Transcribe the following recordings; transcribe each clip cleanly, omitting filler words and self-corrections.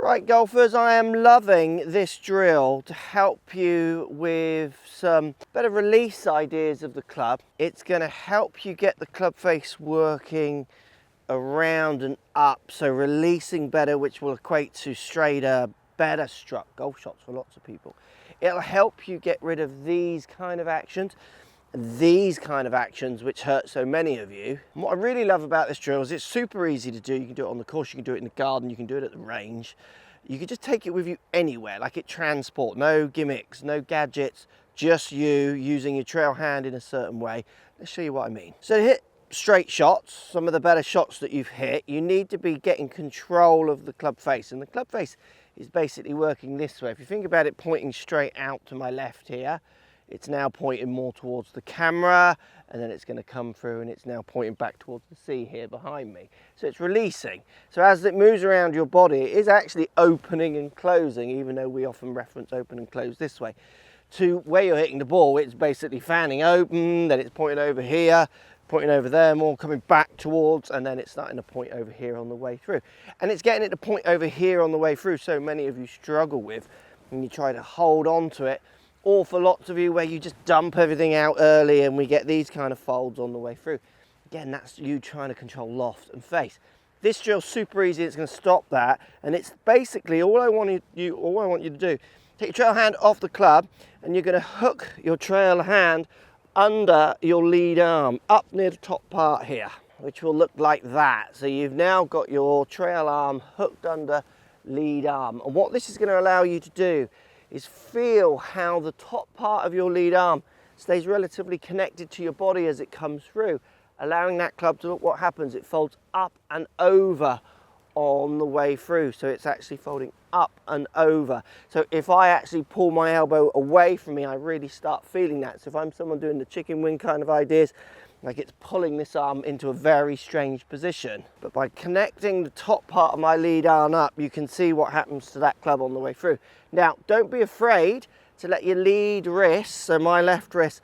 Right golfers, I am loving this drill to help you with some better release ideas of the club. It's going to help you get the club face working around and up, so releasing better, which will equate to straighter, better struck golf shots for lots of people. It'll help you get rid of these kind of actions which hurt so many of you. And what I really love about this drill is it's super easy to do. You can do it on the course, you can do it in the garden, you can do it at the range. You can just take it with you anywhere, like it transport, no gimmicks, no gadgets, just you using your trail hand in a certain way. Let's show you what I mean. So to hit straight shots, some of the better shots that you've hit, you need to be getting control of the club face, and the club face is basically working this way. If you think about it pointing straight out to my left here, it's now pointing more towards the camera, and then it's going to come through and it's now pointing back towards the sea here behind me. So it's releasing. So as it moves around your body, it is actually opening and closing, even though we often reference open and close this way. To where you're hitting the ball, it's basically fanning open, then it's pointing over here, pointing over there, more coming back towards, and then it's starting to point over here on the way through. And it's getting it to point over here on the way through, so many of you struggle with when you try to hold on to it, or for lots of you where you just dump everything out early and we get these kind of folds on the way through. Again, that's you trying to control loft and face. This drill's super easy, it's going to stop that, and it's basically all I want you to do. Take your trail hand off the club, and you're going to hook your trail hand under your lead arm, up near the top part here, which will look like that. So you've now got your trail arm hooked under lead arm. And what this is going to allow you to do is feel how the top part of your lead arm stays relatively connected to your body as it comes through, allowing that club to look what happens. It folds up and over on the way through, so it's actually folding up and over. So if I actually pull my elbow away from me, I really start feeling that. So if I'm someone doing the chicken wing kind of ideas, like it's pulling this arm into a very strange position. But by connecting the top part of my lead arm up, you can see what happens to that club on the way through. Now, don't be afraid to let your lead wrist, so my left wrist,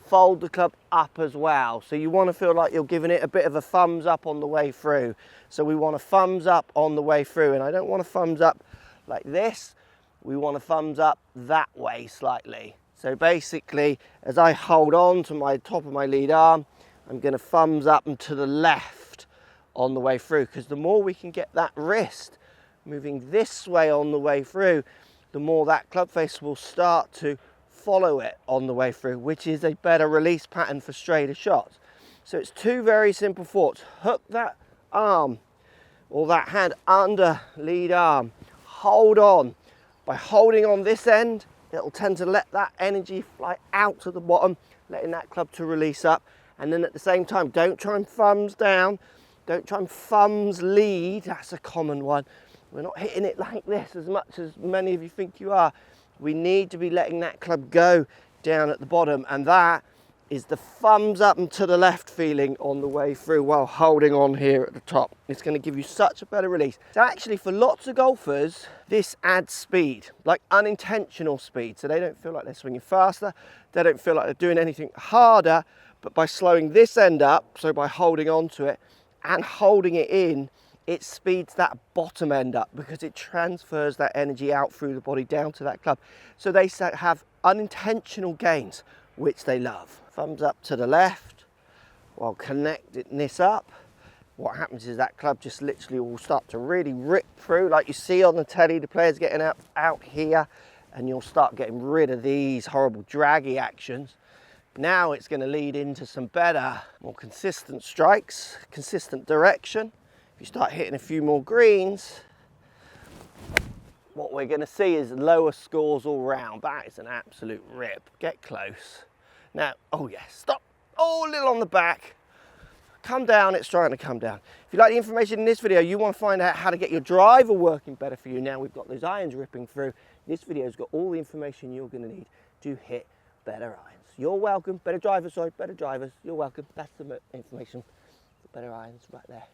fold the club up as well. So you want to feel like you're giving it a bit of a thumbs up on the way through. So we want a thumbs up on the way through, and I don't want a thumbs up like this. We want a thumbs up that way slightly. So basically, as I hold on to my top of my lead arm, I'm going to thumbs up and to the left on the way through, because the more we can get that wrist moving this way on the way through, the more that club face will start to follow it on the way through, which is a better release pattern for straighter shots. So it's two very simple thoughts. Hook that arm or that hand under lead arm. Hold on. By holding on this end, it'll tend to let that energy fly out to the bottom, letting that club to release up. And then at the same time, don't try and thumbs down. Don't try and thumbs lead. That's a common one. We're not hitting it like this as much as many of you think you are. We need to be letting that club go down at the bottom, and that is the thumbs up and to the left feeling on the way through while holding on here at the top. It's going to give you such a better release. So actually, for lots of golfers, this adds speed, like unintentional speed. So they don't feel like they're swinging faster, they don't feel like they're doing anything harder, but by slowing this end up, so by holding on to it and holding it in, it speeds that bottom end up because it transfers that energy out through the body down to that club. So they have unintentional gains, which they love. Thumbs up to the left while connecting this up. What happens is that club just literally will start to really rip through, like you see on the telly, the players getting out here, and you'll start getting rid of these horrible draggy actions. Now it's going to lead into some better, more consistent strikes, consistent direction. If you start hitting a few more greens, what we're going to see is lower scores all round. That is an absolute rip. Get close. Now, oh yes, stop. Oh, a little on the back. Come down, it's trying to come down. If you like the information in this video, you want to find out how to get your driver working better for you. Now we've got those irons ripping through. This video's got all the information you're going to need to hit better irons. You're welcome. Better drivers, sorry, better drivers. You're welcome. That's the information for better irons right there.